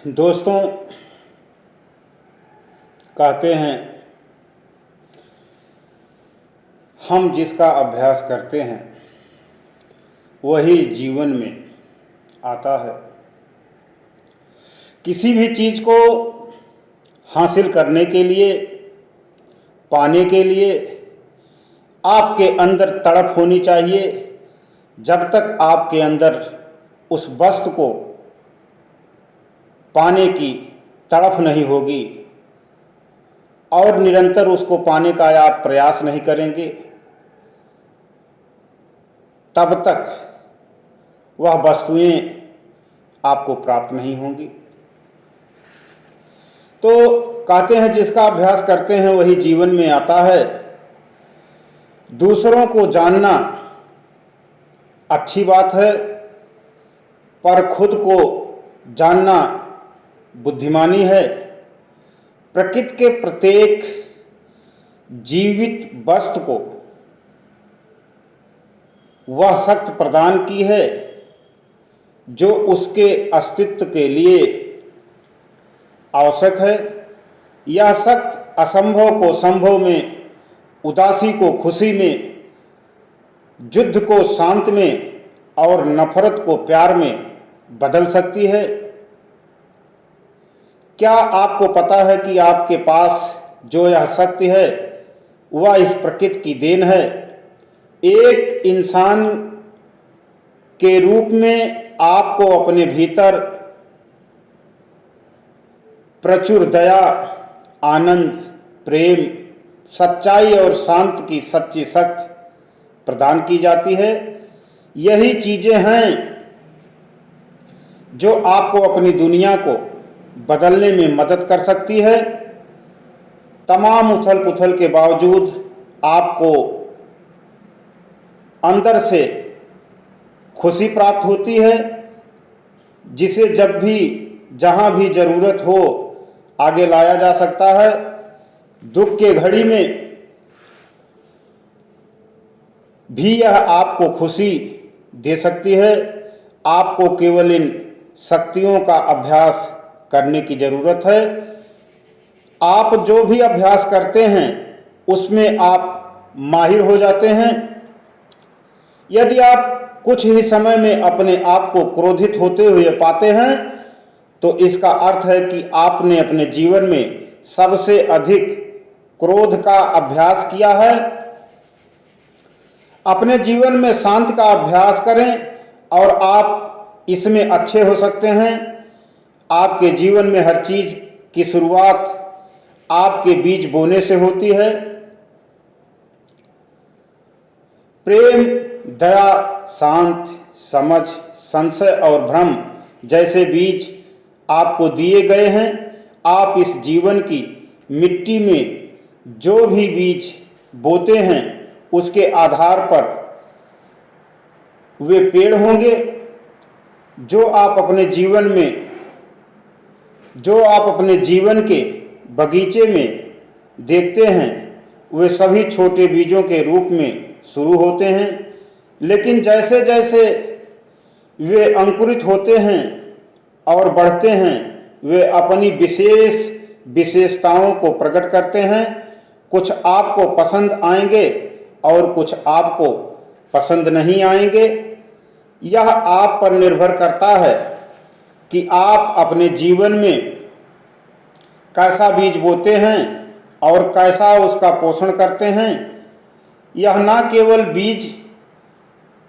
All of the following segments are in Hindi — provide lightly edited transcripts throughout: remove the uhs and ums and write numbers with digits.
दोस्तों, कहते हैं हम जिसका अभ्यास करते हैं वही जीवन में आता है। किसी भी चीज़ को हासिल करने के लिए, पाने के लिए आपके अंदर तड़प होनी चाहिए। जब तक आपके अंदर उस वस्तु को पाने की तड़प नहीं होगी और निरंतर उसको पाने का आप प्रयास नहीं करेंगे, तब तक वह वस्तुएं आपको प्राप्त नहीं होंगी। तो कहते हैं जिसका अभ्यास करते हैं वही जीवन में आता है। दूसरों को जानना अच्छी बात है, पर खुद को जानना बुद्धिमानी है। प्रकृति के प्रत्येक जीवित वस्तु को वह शक्ति प्रदान की है जो उसके अस्तित्व के लिए आवश्यक है। यह शक्ति असंभव को संभव में, उदासी को खुशी में, युद्ध को शांत में और नफरत को प्यार में बदल सकती है। क्या आपको पता है कि आपके पास जो यह शक्ति है वह इस प्रकृति की देन है। एक इंसान के रूप में आपको अपने भीतर प्रचुर दया, आनंद, प्रेम, सच्चाई और शांति की सच्ची शक्ति प्रदान की जाती है। यही चीज़ें हैं जो आपको अपनी दुनिया को बदलने में मदद कर सकती है। तमाम उथल पुथल के बावजूद आपको अंदर से खुशी प्राप्त होती है, जिसे जब भी जहाँ भी ज़रूरत हो आगे लाया जा सकता है। दुख के घड़ी में भी यह आपको खुशी दे सकती है। आपको केवल इन शक्तियों का अभ्यास करने की ज़रूरत है। आप जो भी अभ्यास करते हैं उसमें आप माहिर हो जाते हैं। यदि आप कुछ ही समय में अपने आप को क्रोधित होते हुए पाते हैं तो इसका अर्थ है कि आपने अपने जीवन में सबसे अधिक क्रोध का अभ्यास किया है। अपने जीवन में शांति का अभ्यास करें और आप इसमें अच्छे हो सकते हैं। आपके जीवन में हर चीज़ की शुरुआत आपके बीज बोने से होती है। प्रेम, दया, शांति, समझ, संशय और भ्रम जैसे बीज आपको दिए गए हैं। आप इस जीवन की मिट्टी में जो भी बीज बोते हैं उसके आधार पर वे पेड़ होंगे। जो आप अपने जीवन के बगीचे में देखते हैं वे सभी छोटे बीजों के रूप में शुरू होते हैं, लेकिन जैसे जैसे वे अंकुरित होते हैं और बढ़ते हैं वे अपनी विशेषताओं को प्रकट करते हैं। कुछ आपको पसंद आएंगे और कुछ आपको पसंद नहीं आएंगे। यह आप पर निर्भर करता है कि आप अपने जीवन में कैसा बीज बोते हैं और कैसा उसका पोषण करते हैं। यह न केवल बीज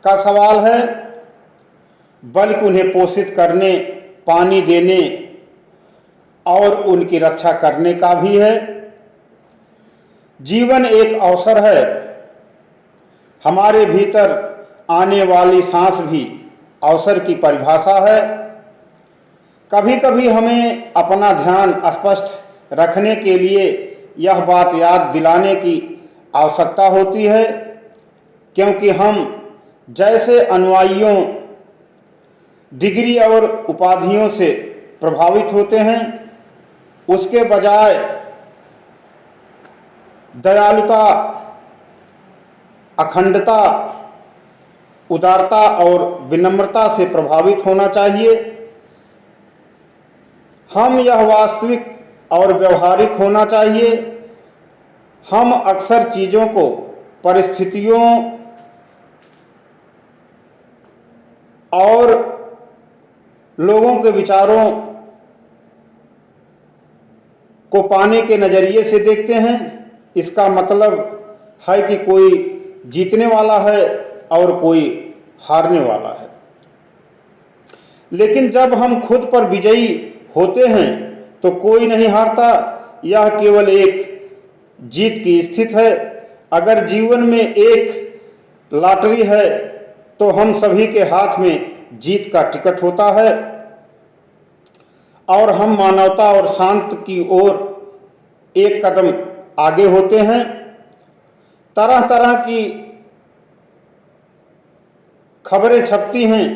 का सवाल है बल्कि उन्हें पोषित करने, पानी देने और उनकी रक्षा करने का भी है। जीवन एक अवसर है। हमारे भीतर आने वाली सांस भी अवसर की परिभाषा है। कभी कभी हमें अपना ध्यान स्पष्ट रखने के लिए यह बात याद दिलाने की आवश्यकता होती है, क्योंकि हम जैसे अनुयायियों, डिग्री और उपाधियों से प्रभावित होते हैं उसके बजाय दयालुता, अखंडता, उदारता और विनम्रता से प्रभावित होना चाहिए। हम यह वास्तविक और व्यवहारिक होना चाहिए। हम अक्सर चीज़ों को परिस्थितियों और लोगों के विचारों को पाने के नज़रिए से देखते हैं। इसका मतलब है कि कोई जीतने वाला है और कोई हारने वाला है। लेकिन जब हम खुद पर विजयी होते हैं तो कोई नहीं हारता, यह केवल एक जीत की स्थिति है। अगर जीवन में एक लॉटरी है तो हम सभी के हाथ में जीत का टिकट होता है और हम मानवता और शांति की ओर एक कदम आगे होते हैं। तरह तरह की खबरें छपती हैं,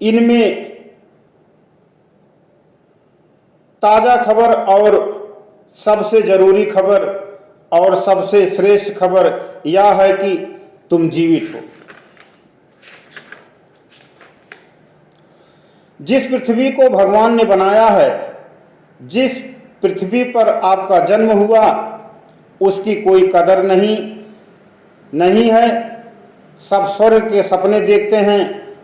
इनमें ताज़ा खबर और सबसे ज़रूरी खबर और सबसे श्रेष्ठ खबर यह है कि तुम जीवित हो। जिस पृथ्वी को भगवान ने बनाया है, जिस पृथ्वी पर आपका जन्म हुआ, उसकी कोई कदर नहीं है। सब स्वर्ग के सपने देखते हैं,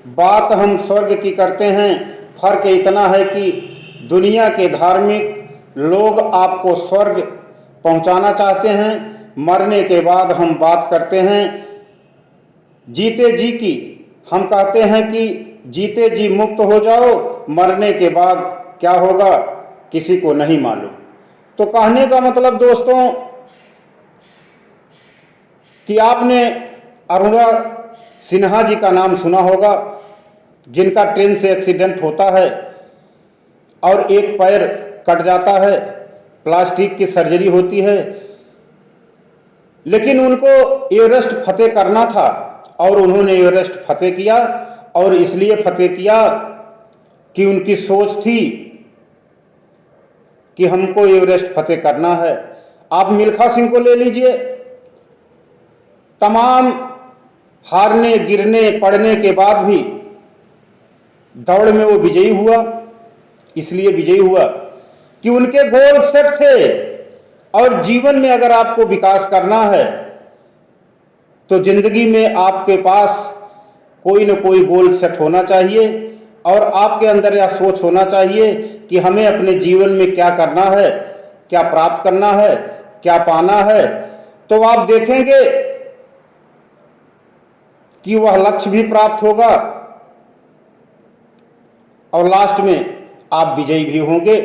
बात हम स्वर्ग की करते हैं। फर्क इतना है कि दुनिया के धार्मिक लोग आपको स्वर्ग पहुंचाना चाहते हैं, मरने के बाद हम बात करते हैं जीते जी की। हम कहते हैं कि जीते जी मुक्त हो जाओ, मरने के बाद क्या होगा किसी को नहीं मालूम। तो कहने का मतलब दोस्तों कि आपने अरुणा सिन्हा जी का नाम सुना होगा, जिनका ट्रेन से एक्सीडेंट होता है और एक पैर कट जाता है, प्लास्टिक की सर्जरी होती है। लेकिन उनको एवरेस्ट फतेह करना था और उन्होंने एवरेस्ट फतेह किया, और इसलिए फतेह किया कि उनकी सोच थी कि हमको एवरेस्ट फतेह करना है। आप मिल्खा सिंह को ले लीजिए, तमाम हारने गिरने पड़ने के बाद भी दौड़ में वो विजयी हुआ। इसलिए विजयी हुआ कि उनके गोल सेट थे। और जीवन में अगर आपको विकास करना है तो जिंदगी में आपके पास कोई न कोई गोल सेट होना चाहिए और आपके अंदर यह सोच होना चाहिए कि हमें अपने जीवन में क्या करना है, क्या प्राप्त करना है, क्या पाना है। तो आप देखेंगे कि वह लक्ष्य भी प्राप्त होगा और लास्ट में आप विजयी भी होंगे।